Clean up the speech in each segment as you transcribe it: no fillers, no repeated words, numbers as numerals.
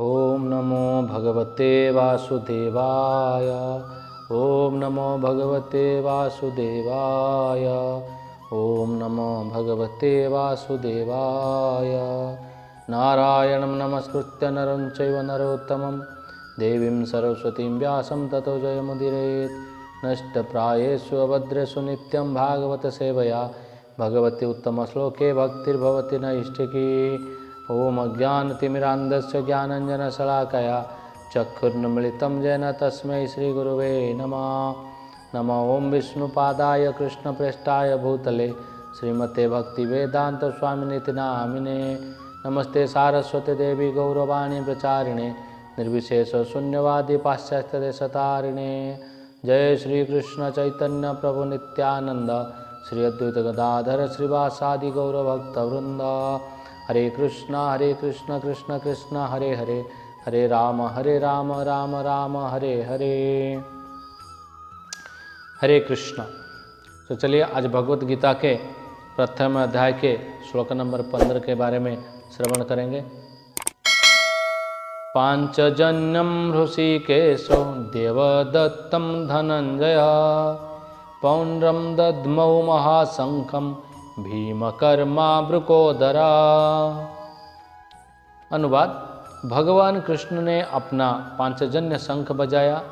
ओम नमो भगवते वासुदेवाय। ओम नमो भगवते वासुदेवाय। ओम नमो भगवते वासुदेवाय। नारायणं नमस्कृत्य नरं चैव नरोत्तमं देवीं सरस्वतीं व्यासं ततो जयमुदीरयेत्। नष्टप्रायेषु अभद्रेषु नित्यं भागवत सेवया भगवती उत्तमश्लोके भक्तिर्भवति नैष्ठिकी। ओम अज्ञानतिमिरान्धस्य ज्ञानञ्जनशलाकया चक्षुर्न्मीलितं येन तस्मै श्रीगुरुवे नमः। नमो ओं विष्णुपादाय कृष्णप्रेष्ठाय भूतले श्रीमते भक्तिवेदान्तस्वामिनिति नामिने। नमस्ते सारस्वती देवी गौरवाणी प्रचारिणे निर्विशेष शून्यवादी पाश्चात्यदेशतारिणे। जय श्री कृष्ण चैतन्य प्रभु नित्यानंद श्री अद्वैत गदाधर श्रीवासादि गौरभक्तवृंद। हरे कृष्ण कृष्ण कृष्ण हरे हरे, हरे राम राम राम हरे हरे। हरे कृष्ण। तो चलिए आज भगवत गीता के प्रथम अध्याय के श्लोक नंबर 15 के बारे में श्रवण करेंगे। पांचजन्यम ऋषिकेशो देवदत्तं धनंजय पौंड्रम दद्मौ महाशंखम भीमकर्मा वृकोदरा। अनुवाद। भगवान कृष्ण ने अपना पांचजन्य शंख बजाया,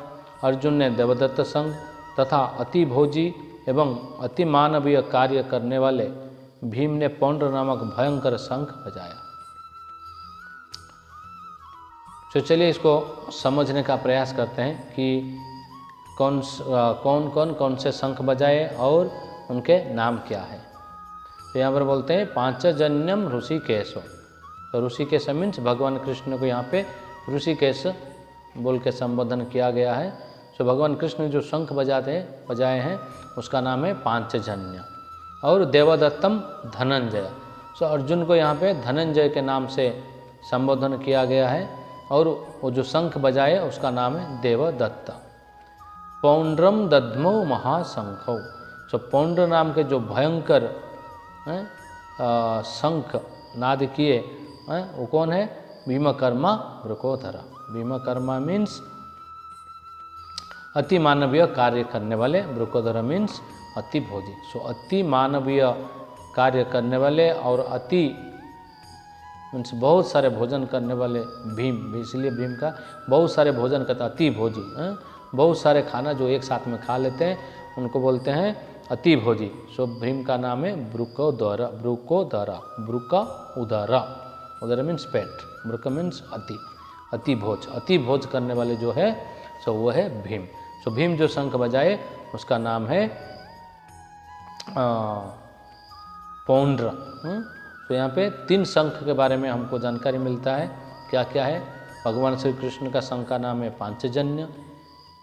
अर्जुन ने देवदत्त शंख तथा अति भोजी एवं अति मानवीय कार्य करने वाले भीम ने पौंड्र नामक भयंकर शंख बजाया। तो चलिए इसको समझने का प्रयास करते हैं कि कौन से शंख बजाए और उनके नाम क्या है। तो यहाँ पर बोलते हैं पांचजन्यम ऋषिकेशो। तो ऋषिकेश मीन्स भगवान कृष्ण को यहाँ पे ऋषिकेश बोल के संबोधन किया गया है। तो भगवान कृष्ण जो शंख बजाए हैं उसका नाम है पांचजन्य। और देवदत्तम धनंजय। सो अर्जुन को यहाँ पे धनंजय के नाम से संबोधन किया गया है और वो जो शंख बजाए उसका नाम है देवदत्त। पौंड्रम दद्मौ महाशंखौ। सो पौंड्र नाम के जो भयंकर शंख नाद किए वो कौन है? भीमकर्मा वृकोदरा। भीमकर्मा मीन्स अति मानवीय कार्य करने वाले, वृकोदरा मीन्स अति भोजी। सो अति मानवीय कार्य करने वाले और अति मीन्स बहुत सारे भोजन करने वाले भीम, इसलिए भीम का बहुत सारे भोजन करता, अति भोजी। बहुत सारे खाना जो एक साथ में खा लेते हैं उनको बोलते हैं अति भोजी। सो भीम का नाम है वृकोदरा। वृकोदरा, वृका उदरा, उदरा मीन्स पेट, वृक मीन्स अति भोज। अति भोज करने वाले जो है सो वो है भीम। सो भीम जो शंख बजाए उसका नाम है पौंड्र। तो यहाँ पे 3 शंख के बारे में हमको जानकारी मिलता है। क्या क्या है? भगवान श्री कृष्ण का शंख का नाम है पांचजन्य,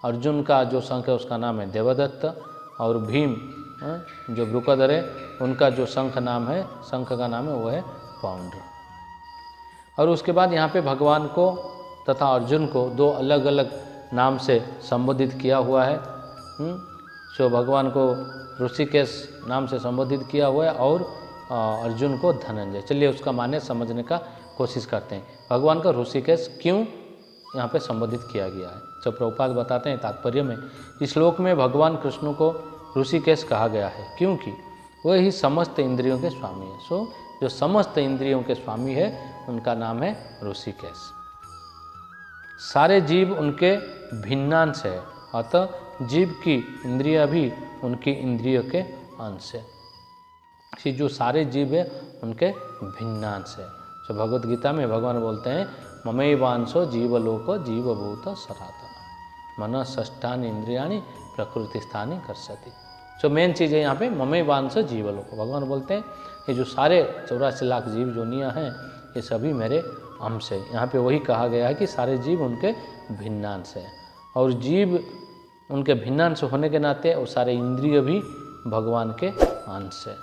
अर्जुन का जो शंख है उसका नाम है देवदत्त, और भीम जो वृकोदर है उनका जो शंख का नाम है वो है पौंड्र। और उसके बाद यहाँ पे भगवान को तथा अर्जुन को 2 अलग अलग नाम से संबोधित किया हुआ है। सो भगवान को ऋषिकेश नाम से संबोधित किया हुआ है और अर्जुन को धनंजय। चलिए उसका माने समझने का कोशिश करते हैं। भगवान को ऋषिकेश क्यों यहाँ पे संबोधित किया गया है? तो प्रभुपाद बताते हैं तात्पर्य में, इस श्लोक में भगवान कृष्ण को ऋषिकेश कहा गया है क्योंकि वह ही समस्त इंद्रियों के स्वामी है। सो जो समस्त इंद्रियों के स्वामी है उनका नाम है ऋषिकेश। सारे जीव उनके भिन्नांश है, अतः जीव की इंद्रियां भी उनकी इंद्रियों के अंश है। जो सारे जीव है उनके भिन्नांश है। तो भगवत गीता में भगवान बोलते हैं ममैवांशो जीवलोको जीवभूत सनातन मन षष्ठानि इंद्रियाणि प्रकृति स्थानी कर्षति। सो मेन चीज़ है यहाँ पे ममैवांशो जीवलोको। भगवान बोलते हैं ये जो सारे 84 लाख जीव जोनियाँ हैं ये सभी मेरे अंश है। यहाँ पे वही कहा गया है कि सारे जीव उनके भिन्नांश है और जीव उनके भिन्नांश होने के नाते वो सारे इंद्रिय भी भगवान के अंश है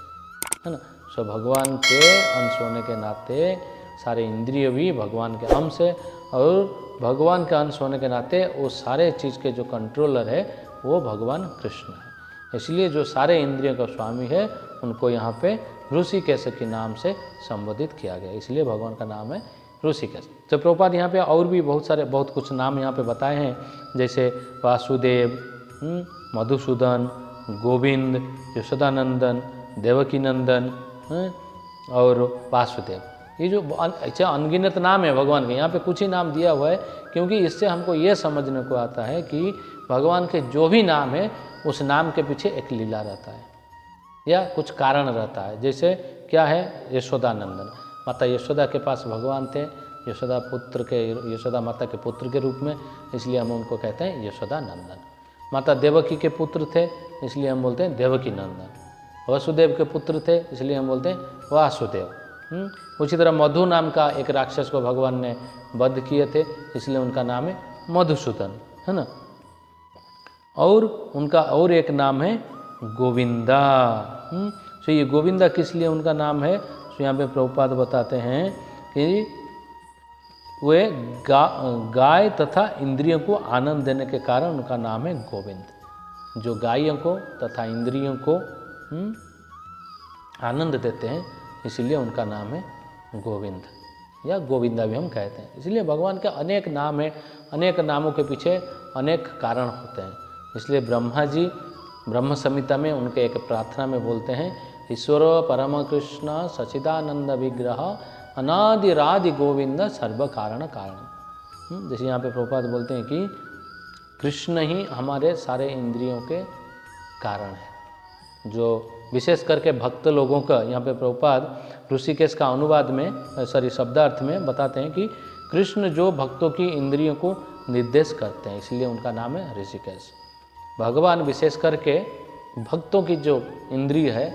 ना। सो भगवान के अंश होने के नाते सारे इंद्रिय भी भगवान के अंश है और भगवान के अंश होने के नाते वो सारे चीज़ के जो कंट्रोलर है वो भगवान कृष्ण है। इसलिए जो सारे इंद्रियों का स्वामी है उनको यहाँ पे ऋषिकेश के नाम से संबोधित किया गया, इसलिए भगवान का नाम है ऋषिकेश। तो प्रभुपाद यहाँ पे और भी बहुत कुछ नाम यहाँ पे बताए हैं, जैसे वासुदेव, मधुसूदन, गोविंद, यशोदानंदन, देवकी नंदन और वासुदेव। ये जो अच्छा अनगिनत नाम है भगवान के, यहाँ पे कुछ ही नाम दिया हुआ है, क्योंकि इससे हमको ये समझने को आता है कि भगवान के जो भी नाम है उस नाम के पीछे एक लीला रहता है या कुछ कारण रहता है। जैसे क्या है, यशोदानंदन, माता यशोदा के पास भगवान थे, यशोदा माता के पुत्र के रूप में, इसलिए हम उनको कहते हैं यशोदानंदन। माता देवकी के पुत्र थे, इसलिए हम बोलते हैं देवकी नंदन। वसुदेव के पुत्र थे, इसलिए हम बोलते हैं वासुदेव। उसी तरह मधु नाम का एक राक्षस को भगवान ने वध किए थे, इसलिए उनका नाम है मधुसूदन, है ना। और उनका और एक नाम है गोविंदा। तो ये गोविंदा किस लिए उनका नाम है, तो यहाँ पे प्रभुपाद बताते हैं कि वे गाय तथा इंद्रियों को आनंद देने के कारण उनका नाम है गोविंद। जो गायों को तथा इंद्रियों को आनंद देते हैं, इसलिए उनका नाम है गोविंद या गोविंदा भी हम कहते हैं। इसलिए भगवान के अनेक नाम हैं, अनेक नामों के पीछे अनेक कारण होते हैं। इसलिए ब्रह्मा जी ब्रह्म संहिता में उनके एक प्रार्थना में बोलते हैं, ईश्वर परम कृष्ण सचिदानंद विग्रह अनादिरादि गोविंद सर्व कारण कारण। जैसे यहाँ पे प्रभुपाद बोलते हैं कि कृष्ण ही हमारे सारे इंद्रियों के कारण है। जो विशेष करके भक्त लोगों का यहाँ पे प्रभुपाद ऋषिकेश का अनुवाद में शब्दार्थ में बताते हैं कि कृष्ण जो भक्तों की इंद्रियों को निर्देश करते हैं, इसलिए उनका नाम है ऋषिकेश। भगवान विशेष करके भक्तों की जो इंद्रिय है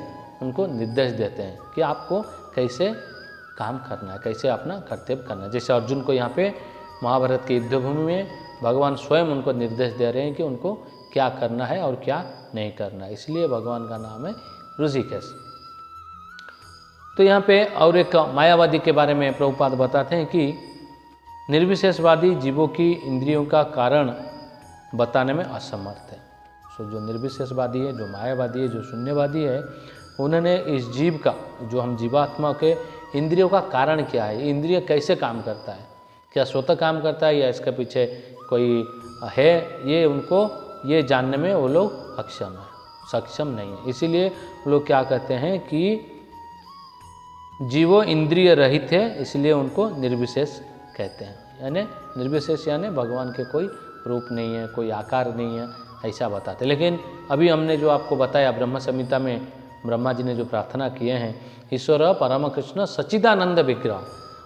उनको निर्देश देते हैं कि आपको कैसे काम करना है, कैसे अपना कर्तव्य करना है। जैसे अर्जुन को यहाँ पे महाभारत की युद्धभूमि में भगवान स्वयं उनको निर्देश दे रहे हैं कि उनको क्या करना है और क्या नहीं करना है, इसलिए भगवान का नाम है ऋषिकेश। तो यहाँ पे और एक मायावादी के बारे में प्रभुपाद बताते हैं कि निर्विशेषवादी जीवों की इंद्रियों का कारण बताने में असमर्थ है। सो जो निर्विशेषवादी है, जो मायावादी है, जो शून्यवादी है, उन्होंने इस जीव का, जो हम जीवात्मा के इंद्रियों का कारण क्या है, इंद्रिय कैसे काम करता है, क्या स्वतः काम करता है या इसके पीछे कोई है, ये उनको ये जानने में वो लोग सक्षम नहीं है। इसीलिए लोग क्या कहते हैं कि जीवो इंद्रिय रहित है, इसलिए उनको निर्विशेष कहते हैं। यानी निर्विशेष यानी भगवान के कोई रूप नहीं है, कोई आकार नहीं है, ऐसा बताते। लेकिन अभी हमने जो आपको बताया ब्रह्म संहिता में ब्रह्मा जी ने जो प्रार्थना किए हैं, ईश्वर परम कृष्ण सच्चिदानंद विग्रह,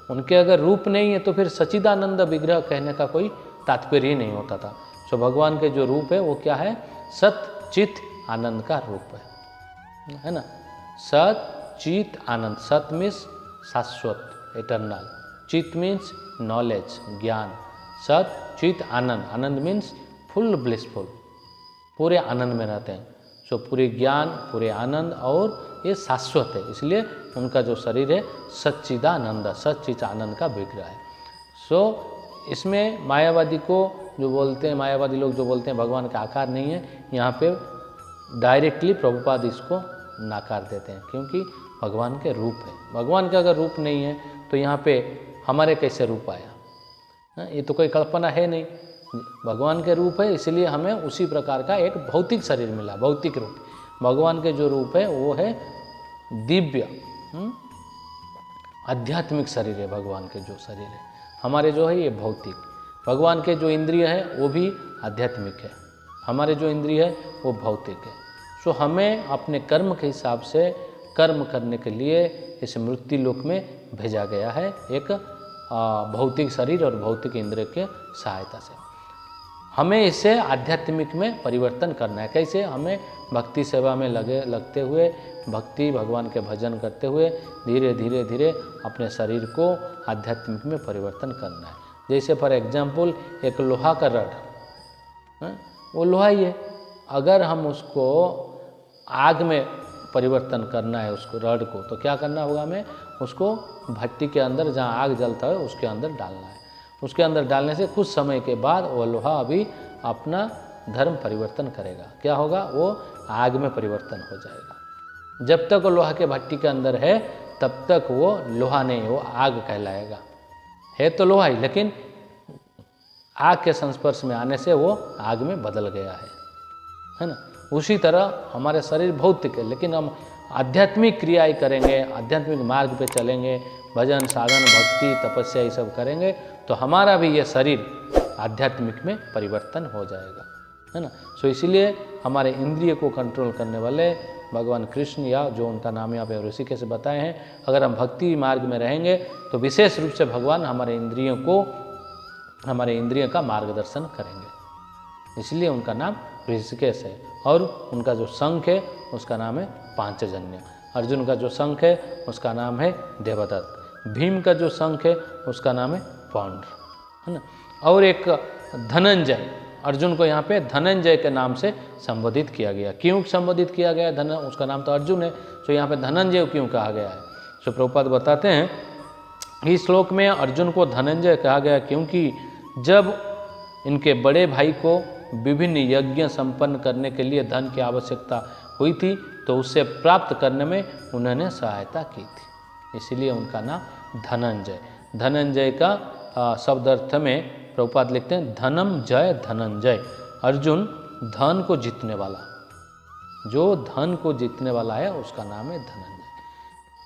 उनके अगर रूप नहीं है तो फिर सच्चिदानंद विग्रह कहने का कोई तात्पर्य ही नहीं होता था। तो भगवान के जो रूप है वो क्या है, सत चित आनंद का रूप है ना। सत चित आनंद, सत मीन्स शाश्वत इटर्नल, चित मीन्स नॉलेज ज्ञान, सत चित आनंद, आनंद मीन्स फुल ब्लिसफुल, पूरे आनंद में रहते हैं। सो पूरे ज्ञान पूरे आनंद और ये शाश्वत है, इसलिए उनका जो शरीर है सच्चिदानंद, सच्चित आनंद का विग्रह है। सो इसमें मायावादी को जो बोलते हैं, मायावादी लोग जो बोलते हैं भगवान का आकार नहीं है, यहाँ पे डायरेक्टली प्रभुपाद इसको नाकार देते हैं, क्योंकि भगवान के रूप है। भगवान का अगर रूप नहीं है तो यहाँ पे हमारे कैसे रूप आया, ये तो कोई कल्पना है नहीं। भगवान के रूप है, इसलिए हमें उसी प्रकार का एक भौतिक शरीर मिला, भौतिक रूप। भगवान के जो रूप है वो है दिव्य आध्यात्मिक शरीर है। भगवान के जो शरीर है, हमारे जो है ये भौतिक। भगवान के जो इंद्रिय है वो भी आध्यात्मिक है, हमारे जो इंद्रिय है वो भौतिक है। सो हमें अपने कर्म के हिसाब से कर्म करने के लिए इस मृत्यु लोक में भेजा गया है, एक भौतिक शरीर और भौतिक इंद्रिय के सहायता से। हमें इसे आध्यात्मिक में परिवर्तन करना है। कैसे? हमें भक्ति सेवा में लगते हुए, भक्ति भगवान के भजन करते हुए धीरे धीरे धीरे अपने शरीर को आध्यात्मिक में परिवर्तन करना है। जैसे फॉर एग्जाम्पल एक लोहा का रड, वो लोहा ही है, अगर हम उसको आग में परिवर्तन करना है उसको रड को, तो क्या करना होगा, हमें उसको भट्टी के अंदर जहाँ आग जलता है उसके अंदर डालना है। उसके अंदर डालने से कुछ समय के बाद वो लोहा अभी अपना धर्म परिवर्तन करेगा। क्या होगा? वो आग में परिवर्तन हो जाएगा। जब तक वो लोहा के भट्टी के अंदर है तब तक वो लोहा नहीं, वो आग कहलाएगा, है तो लोहा ही, लेकिन आग के संस्पर्श में आने से वो आग में बदल गया है ना। उसी तरह हमारे शरीर भौतिक है, लेकिन हम आध्यात्मिक क्रियाएं करेंगे, आध्यात्मिक मार्ग पे चलेंगे, भजन साधन भक्ति तपस्या ये सब करेंगे, तो हमारा भी ये शरीर आध्यात्मिक में परिवर्तन हो जाएगा, है ना। सो इसीलिए हमारे इंद्रिय को कंट्रोल करने वाले भगवान कृष्ण, या जो उनका नाम यहाँ पे ऋषिकेश से बताए हैं, अगर हम भक्ति मार्ग में रहेंगे तो विशेष रूप से भगवान हमारे इंद्रियों का मार्गदर्शन करेंगे। इसलिए उनका नाम ऋषिकेश है। और उनका जो शंख है उसका नाम है पांचजन्य। अर्जुन का जो शंख है उसका नाम है देवदत्त। भीम का जो शंख है उसका नाम है पौंड्र, है ना। और एक धनंजय, अर्जुन को यहाँ पे धनंजय के नाम से संबोधित किया गया। क्यों संबोधित किया गया? उसका नाम तो अर्जुन है, तो यहाँ पे धनंजय क्यों कहा गया है? तो प्रभुपाद बताते हैं इस श्लोक में अर्जुन को धनंजय कहा गया क्योंकि जब इनके बड़े भाई को विभिन्न यज्ञ संपन्न करने के लिए धन की आवश्यकता हुई थी, तो उससे प्राप्त करने में उन्होंने सहायता की थी, इसलिए उनका नाम धनंजय। धनंजय का शब्द अर्थ में प्रभुपाद लिखते हैं धनम जय धनंजय। अर्जुन धन को जीतने वाला, जो धन को जीतने वाला है उसका नाम है धनंजय।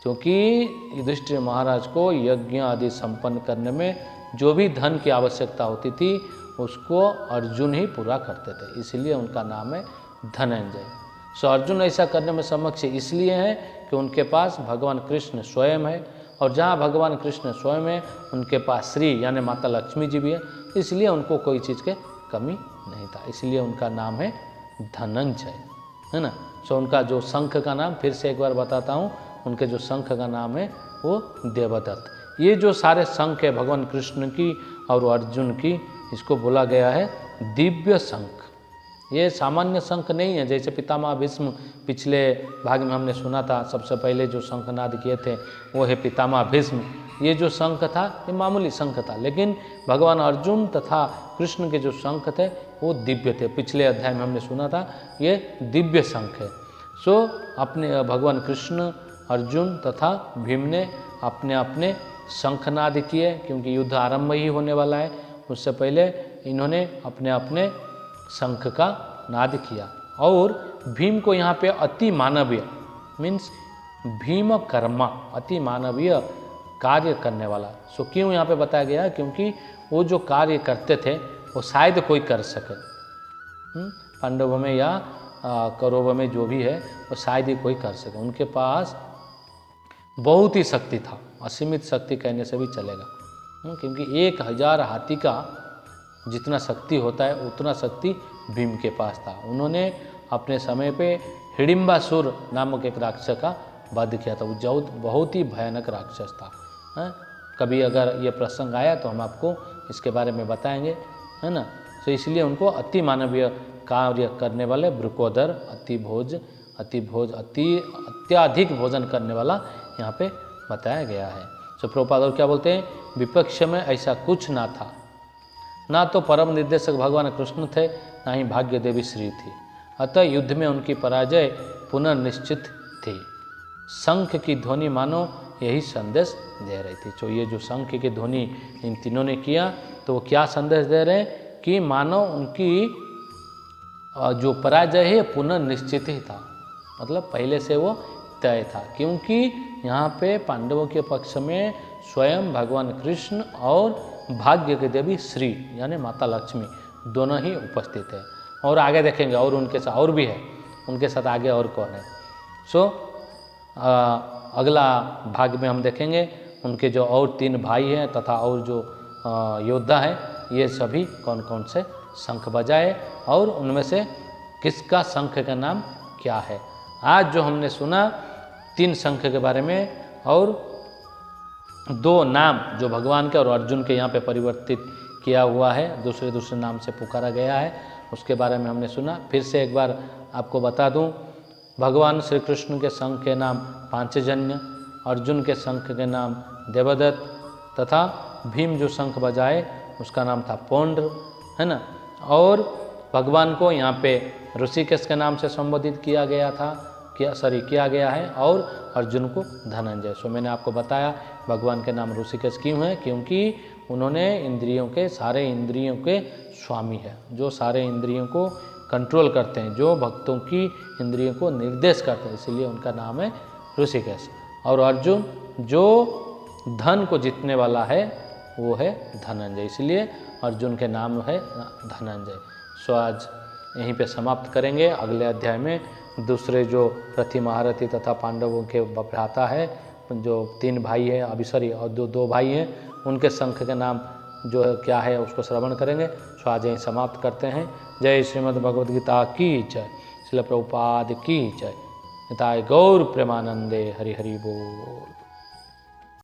क्योंकि युधिष्ठिर महाराज को यज्ञ आदि संपन्न करने में जो भी धन की आवश्यकता होती थी उसको अर्जुन ही पूरा करते थे, इसलिए उनका नाम है धनंजय। सो अर्जुन ऐसा करने में समक्ष इसलिए है कि उनके पास भगवान कृष्ण स्वयं है, और जहाँ भगवान कृष्ण स्वयं है उनके पास श्री यानी माता लक्ष्मी जी भी है, इसलिए उनको कोई चीज़ के कमी नहीं था, इसलिए उनका नाम है धनंजय, है ना। सो उनका जो शंख का नाम फिर से एक बार बताता हूँ, उनके जो शंख का नाम है वो देवदत्त। ये जो सारे शंख है भगवान कृष्ण की और अर्जुन की, इसको बोला गया है दिव्य शंख। ये सामान्य शंख नहीं है, जैसे पितामह भीष्म पिछले भाग में हमने सुना था, सबसे पहले जो शंखनाद किए थे वो है पितामह भीष्म। ये जो शंख था ये मामूली शंख था, लेकिन भगवान अर्जुन तथा कृष्ण के जो शंख थे वो दिव्य थे। पिछले अध्याय में हमने सुना था ये दिव्य शंख है। सो अपने भगवान कृष्ण, अर्जुन तथा भीम ने अपने अपने शंखनाद किए, क्योंकि युद्ध आरंभ ही होने वाला है, उससे पहले इन्होंने अपने अपने शंख का नाद किया। और भीम को यहाँ पे अति मानवीय मीन्स भीम कर्मा, अति मानवीय कार्य करने वाला। सो क्यों यहाँ पे बताया गया? क्योंकि वो जो कार्य करते थे वो शायद कोई कर सके, पांडवों में या कौरवों में जो भी है वो शायद ही कोई कर सके। उनके पास बहुत ही शक्ति था, असीमित शक्ति कहने से भी चलेगा, क्योंकि 1000 हाथी का जितना शक्ति होता है उतना शक्ति भीम के पास था। उन्होंने अपने समय पे हिडिंबासुर नामक एक राक्षस का वध किया था, वो बहुत ही भयानक राक्षस था। कभी अगर ये प्रसंग आया तो हम आपको इसके बारे में बताएंगे, है ना। तो इसलिए उनको अति मानवीय कार्य करने वाले वृकोदर, अत्याधिक भोजन करने वाला यहाँ पे बताया गया है। तो प्रभुपाद और क्या बोलते हैं? विपक्ष में ऐसा कुछ ना था, ना तो परम निर्देशक भगवान कृष्ण थे, ना ही भाग्य देवी श्री थी, अतः युद्ध में उनकी पराजय पुनर्निश्चित थी। शंख की ध्वनि मानो यही संदेश दे रही थी। तो ये जो शंख की ध्वनि इन तीनों ने किया तो वो क्या संदेश दे रहे हैं कि मानो उनकी जो पराजय है पुनर्निश्चित ही था, मतलब पहले से वो तय था। क्योंकि यहाँ पे पांडवों के पक्ष में स्वयं भगवान कृष्ण और भाग्य की देवी श्री यानी माता लक्ष्मी दोनों ही उपस्थित है। और आगे देखेंगे और उनके साथ और भी है, उनके साथ आगे और कौन है। सो अगला भाग में हम देखेंगे उनके जो और 3 भाई हैं तथा और जो योद्धा है ये सभी कौन कौन से शंख बजाए और उनमें से किसका शंख का नाम क्या है। आज जो हमने सुना 3 शंख के बारे में और 2 नाम जो भगवान के और अर्जुन के यहाँ पे परिवर्तित किया हुआ है, दूसरे नाम से पुकारा गया है, उसके बारे में हमने सुना। फिर से एक बार आपको बता दूं, भगवान श्री कृष्ण के शंख के नाम पांचजन्य, अर्जुन के शंख के नाम देवदत्त तथा भीम जो शंख बजाए उसका नाम था पौंड्र, है ना। और भगवान को यहाँ पे ऋषिकेश के नाम से संबोधित किया गया है और अर्जुन को धनंजय। सो मैंने आपको बताया भगवान के नाम ऋषिकेश क्यों है, क्योंकि उन्होंने इंद्रियों के सारे इंद्रियों के स्वामी है, जो सारे इंद्रियों को कंट्रोल करते हैं, जो भक्तों की इंद्रियों को निर्देश करते हैं, इसलिए उनका नाम है ऋषिकेश। और अर्जुन जो धन को जीतने वाला है वो है धनंजय, इसलिए अर्जुन के नाम है धनंजय। सो आज यहीं पे समाप्त करेंगे। अगले अध्याय में दूसरे जो रथी महारथी तथा पांडवों के भ्राता है, जो 3 भाई है अभिसरी और 2 भाई हैं, उनके शंख के नाम जो है क्या है उसको श्रवण करेंगे। सो आज यहीं समाप्त करते हैं। जय श्रीमद् भगवद गीता की जय, श्रील प्रभुपाद की जय। निताय गौर प्रेमानंदे। हरि हरि बोल।